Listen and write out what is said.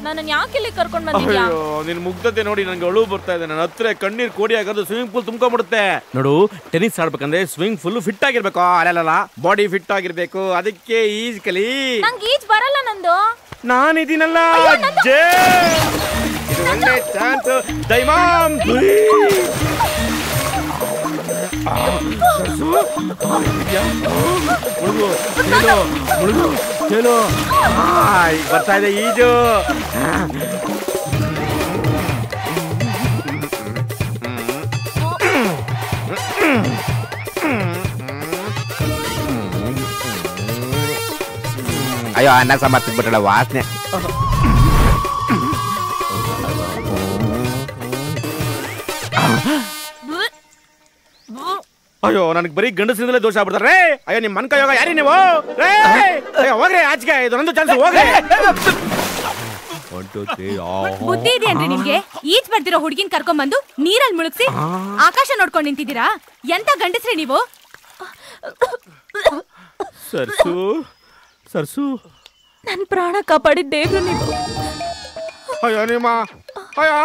ನನ್ನ ಯಾಕೆ ಇಲ್ಲಿ ಕರ್ಕೊಂಡ್ ಬಂದಿದ್ಯಾ? ನಿನ್ ಮುಗ್ಧತೆ ನೋಡಿ ನನಗೆ ಅಳು ಬರ್ತಾ ಇದೆ. ನನ್ನ ಹತ್ರ ಕಣ್ಣೀರ್ ಕೋಡಿ ಆಗೋದು ಸ್ವಿಮ್ಮಿಂಗ್ ಪೂಲ್ ತುಂಬ್ಕೊಂಡ್ಬಿಡುತ್ತೆ. ನೋಡು, ಟೆನ್ನಿಸ್ ಆಡ್ಬೇಕಂದ್ರೆ ಸ್ವಿಮ್ಮಿಂಗ್ ಫುಲ್ ಫಿಟ್ ಆಗಿರ್ಬೇಕು. ಅಲ್ಲ, ಬಾಡಿ ಫಿಟ್ ಆಗಿರ್ಬೇಕು. ಅದಕ್ಕೆ ಈಜ್ ಕಲಿ. ನಂಗೆ ಈಜ್ ಬರಲ್ಲ ನಂದು. ನಾನಿದ್ದೀನಲ್ಲ, ಇದು ಒಳ್ಳೆ ಚಾನ್ಸ್. ದೈವಾಂ ಬರ್ತಾ ಇದೆ ಈಜು. ಅಯ್ಯೋ, ಅನ್ನ ಸಾಂಬಾರ್ ತಿನ್ಬಿಟ್ಟಳ ವಾಸನೆ. ಅಯ್ಯೋ, ನನಗೆ ಬರೀ ಗಂಡಸಿಂದಲೇ ದೋಷ ಆಗ್ಬಿಡ್ತಾರೆ. ಅಯ್ಯೋ, ನಿಮ್ಮ ಮನ್ಕ ಯೋಗ ಯಾರಿ ನೀವು? ಅಯ್ಯೋ, ಹೋಗ್ರಿ ಆಚೆಗೆ. ಇದೊಂದು ಚಾನ್ಸ್, ಹೋಗ್ರಿ. ಬುದ್ಧಿ ಇದೆ ಅಂದ್ರೆ ನಿಮ್ಗೆ? ಈಜ್ ಬರ್ದಿರೋ ಹುಡುಗಿನ ಕರ್ಕೊಂಡ್ಬಂದು ನೀರಲ್ಲಿ ಮುಳುಗ್ಸಿ ಆಕಾಶ ನೋಡ್ಕೊಂಡು ನಿಂತಿದ್ದೀರಾ? ಎಂತ ಗಂಡಸ್ರಿ ನೀವು? ಸರ್ಸು ನನ್ ಪ್ರಾಣ ಕಾಪಾಡಿದ ದೇವ್ರು ನೀವು. ಅಯ್ಯೋ ನಿಮ್ಮ ಅಯ್ಯೋ